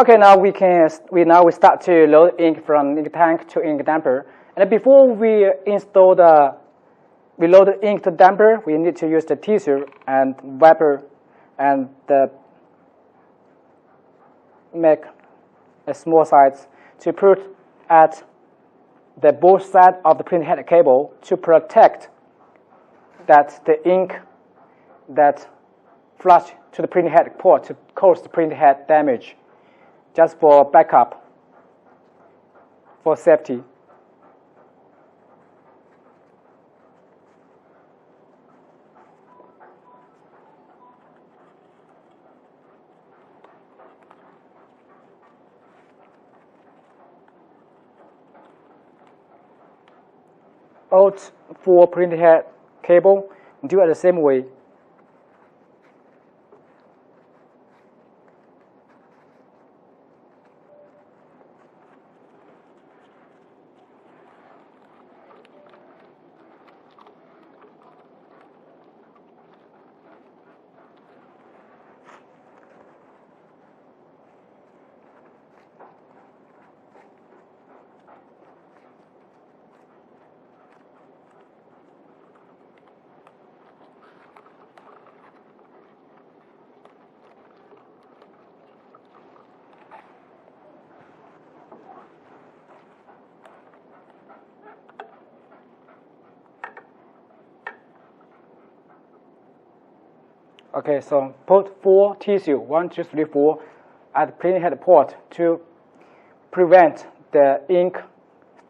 Okay, now we start to load ink from ink tank to ink damper. And before we install we load the ink to damper, we need to use the tissue and wiper and make a small size to put at the both sides of the printer head cable to protect that the ink that flush to the printer head port to cause the printer head damage, just for backup, for safety. Out for printer head cable, do it the same way. Okay, so put 4 tissue, 1, 2, 3, 4, at the printer head port to prevent the ink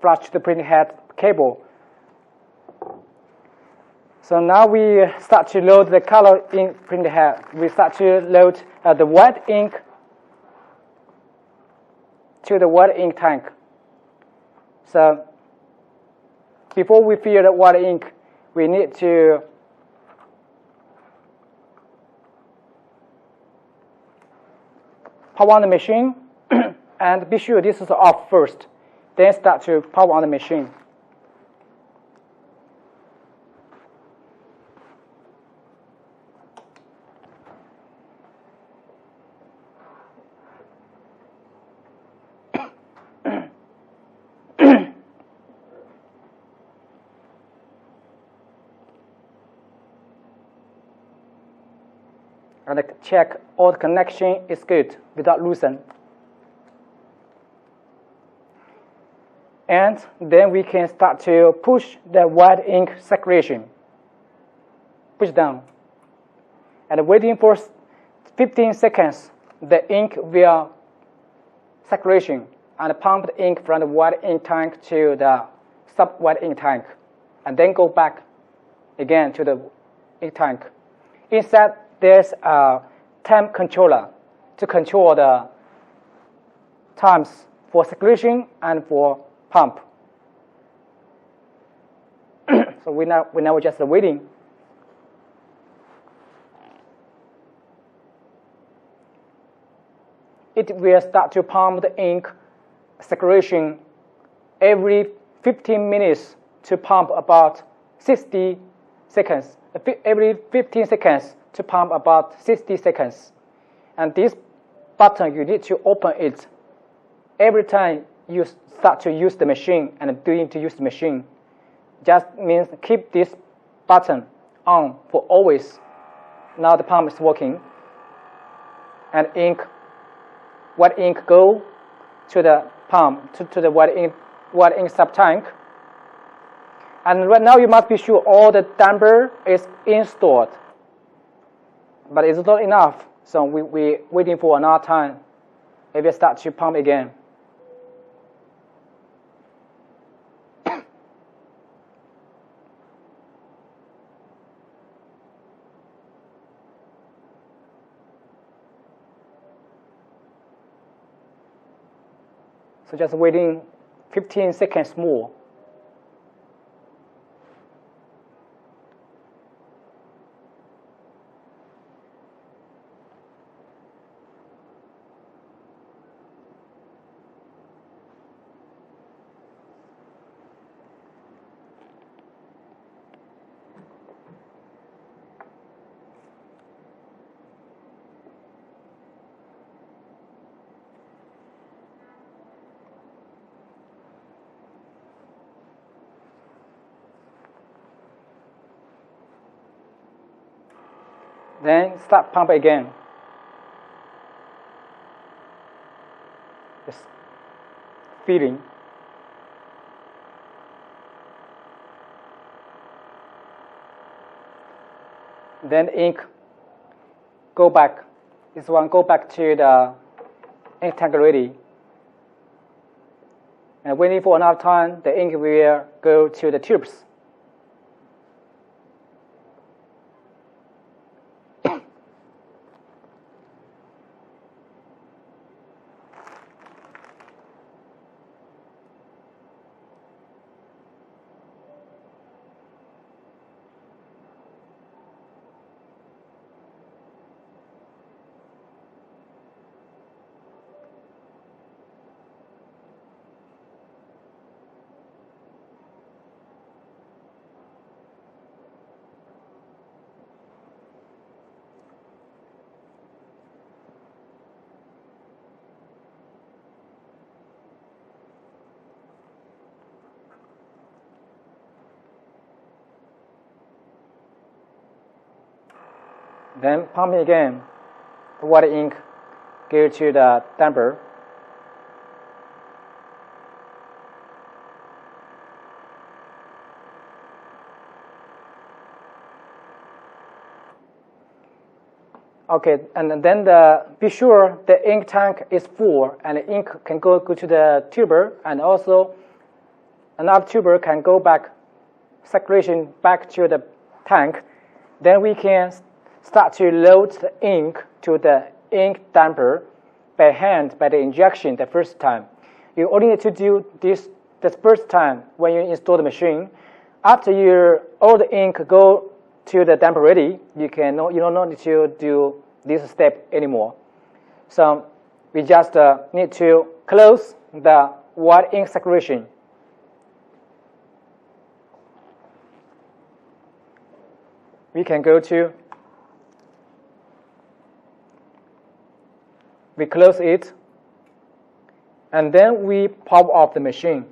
flush to the printer head cable. So now we start to load the color ink printer head. We start to load the white ink to the white ink tank. So before we fill the white ink, we need to power on the machine and be sure this is off first. Then start to power on the machine. And check all the connection is good without loosen. And then we can start to push the white ink saturation. Push down. And waiting for 15 seconds, the ink will saturation and pump the ink from the white ink tank to the sub-white ink tank. And then go back again to the ink tank. Inside, there's a temp controller to control the times for saturation and for pump. So we now just waiting. It will start to pump the ink saturation every 15 minutes to pump about 60 seconds. Every 15 seconds to pump about 60 seconds. And this button, you need to open it every time you start to use the machine and doing to use the machine. Just means keep this button on for always. Now the pump is working. And white ink go to the pump, to the white ink sub-tank. And right now you must be sure all the damper is installed. But it's not enough, so we're waiting for another time. It will start to pump again. So just waiting 15 seconds more. Then start pump again. Just filling. Then ink go back. This one go back to the ink tank ready. And waiting for enough time, the ink will go to the tubes. Then pump again. The water ink go to the damper. Okay, and then be sure the ink tank is full, and the ink can go to the tuber, and also another tuber can go back, circulation back to the tank. Then we can start to load the ink to the ink damper by hand, by the injection the first time. You only need to do this the first time when you install the machine. After all the ink go to the damper ready, you don't need to do this step anymore. So we just need to close the white ink circulation. We can go to, we close it, and then we pop off the machine.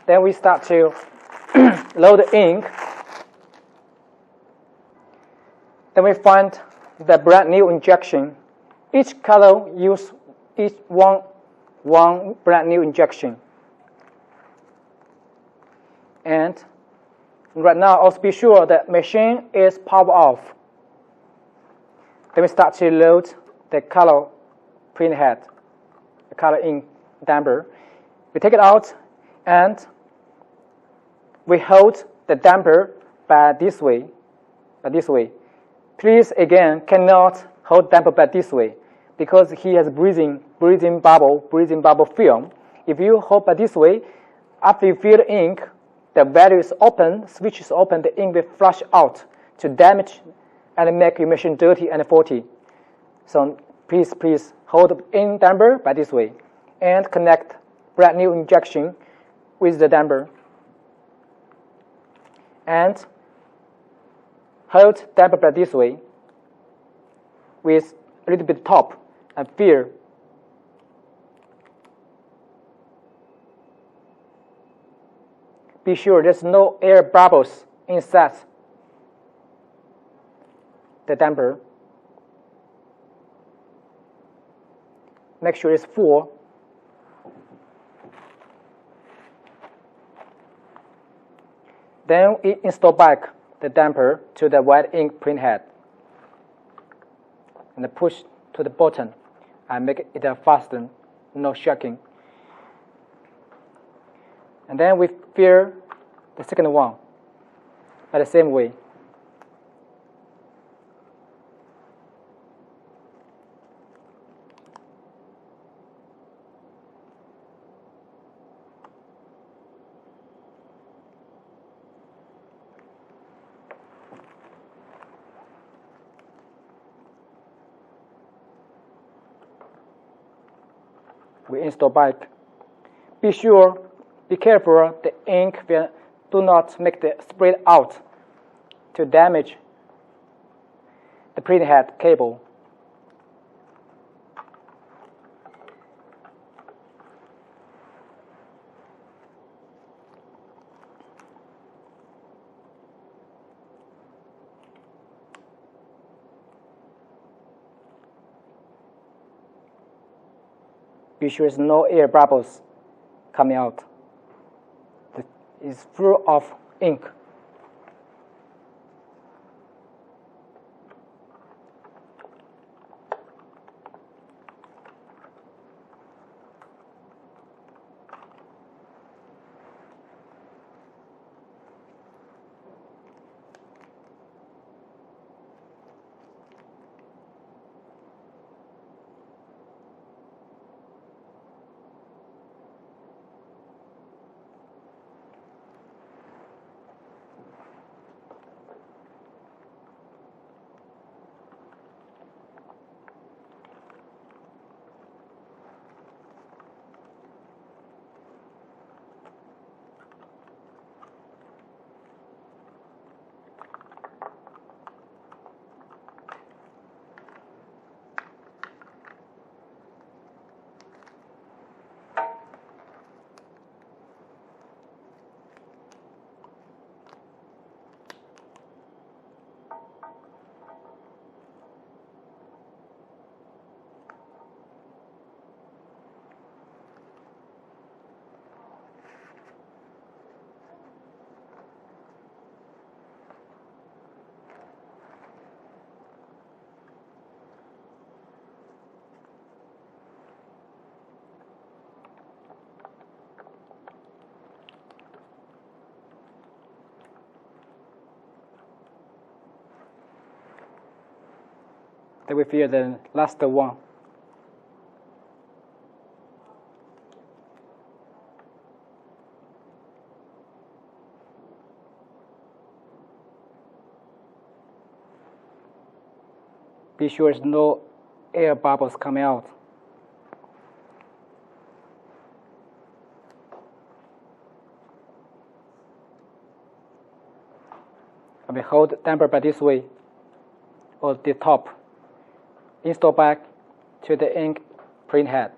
Then we start to load the ink. Then we find the brand new injection. Each color use one brand new injection. And right now, also be sure the machine is powered off. Then we start to load the color print head, the color ink damper. We take it out and we hold the damper by this way. Please, again, cannot hold damper by this way because he has breathing bubble film. If you hold by this way, after you fill the ink, the valve is open, switch is open, the ink will flush out to damage and make your machine dirty and faulty. So please hold the ink damper by this way and connect brand new injection with the damper. And hold damper by this way with a little bit top and fill. Be sure there's no air bubbles inside the damper. Make sure it's full. Then we install back the damper to the white ink print head and push to the button and make it fasten, no shaking. And then we fill the second one by the same way. We install back. Be careful, the ink will do not make the spread out to damage the printhead cable. Be sure there's no air bubbles coming out. It's full of ink. Then we fill the last one. Be sure there's no air bubbles coming out. I will hold the damper by this way, or the top. Install back to the ink print head.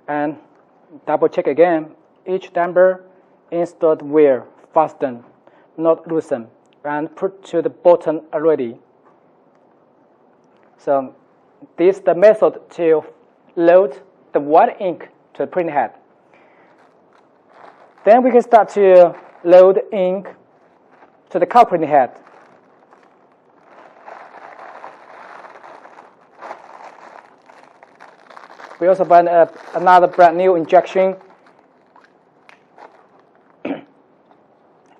And double check again, each damper installed where fastened, not loosened, and put to the bottom already. So this is the method to load the white ink to the print head. Then we can start to load ink to the color print head. We also buy another brand new injection.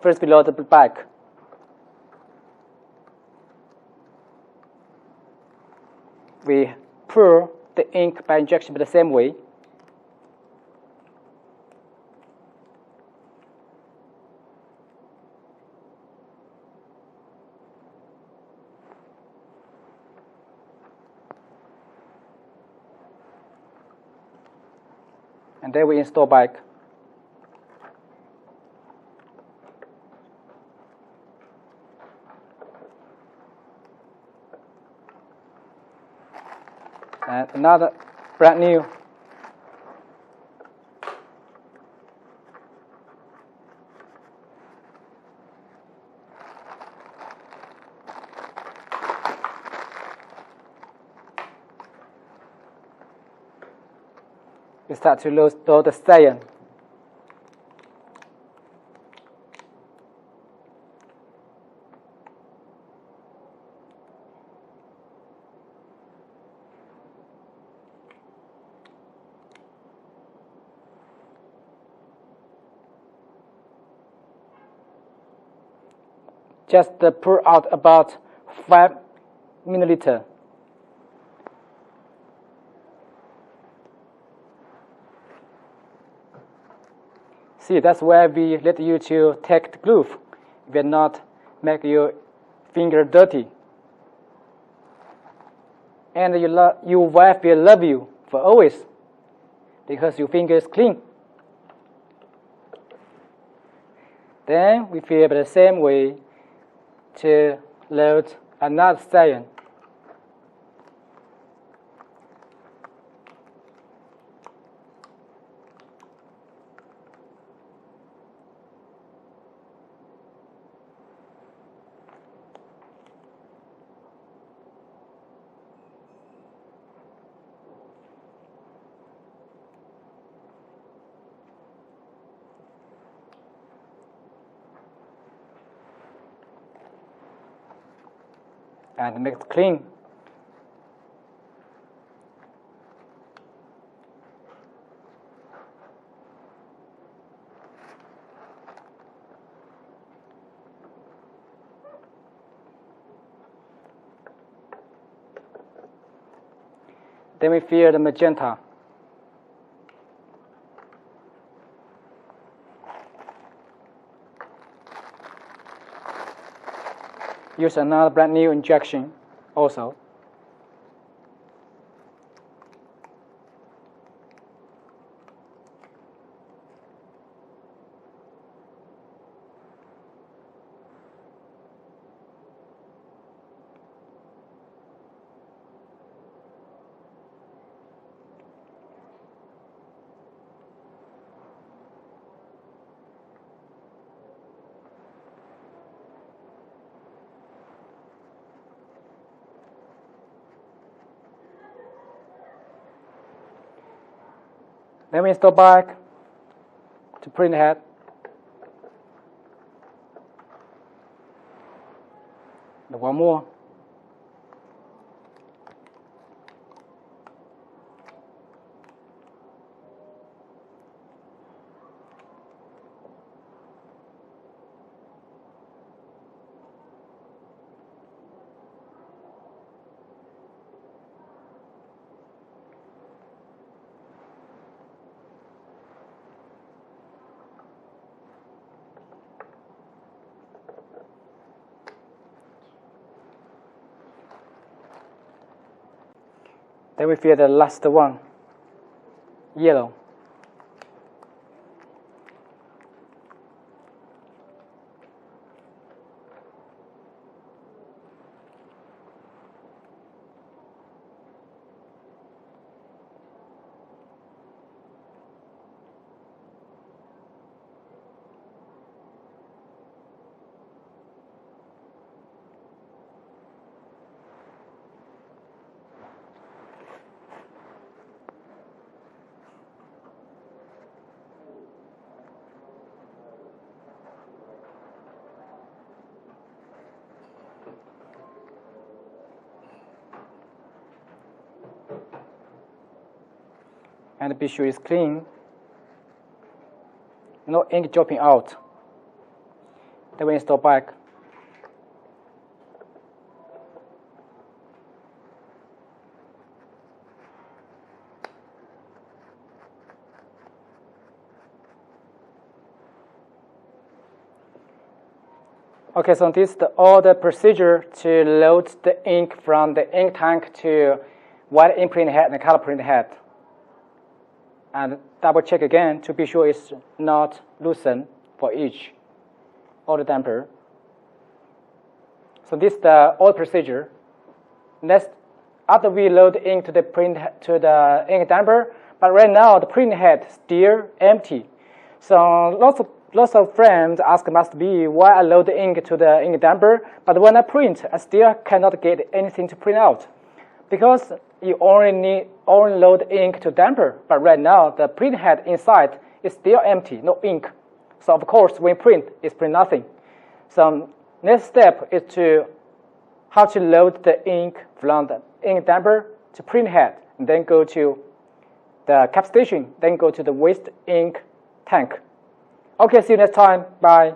First we load the back. We pour the ink by injection the same way. And then we install back. And another brand new. We start to load the cyan. Just pour out about 5 milliliters. See, that's why we let you to take the glue. It will not make your finger dirty. and your wife will love you for always because your finger is clean. Then we feel the same way to load another station. And make it clean. Then we fill the magenta. Use another brand new injection also. Then we install back to print head. And one more. Then we fill the last one, yellow. And be sure it's clean, no ink dropping out. Then we install back. Okay, so this is all the procedure to load the ink from the ink tank to white ink print head and color print head. And double check again to be sure it's not loosened for each auto damper. So this is the old procedure. Next, after we load the ink to the ink damper, but right now the print head is still empty. So lots of friends ask must be why I load the ink to the ink damper, but when I print, I still cannot get anything to print out. Because you only load ink to damper, but right now the print head inside is still empty, no ink. So of course when print, it's print nothing. So next step is how to load the ink from the ink damper to print head, and then go to the cap station, then go to the waste ink tank. Okay, see you next time. Bye.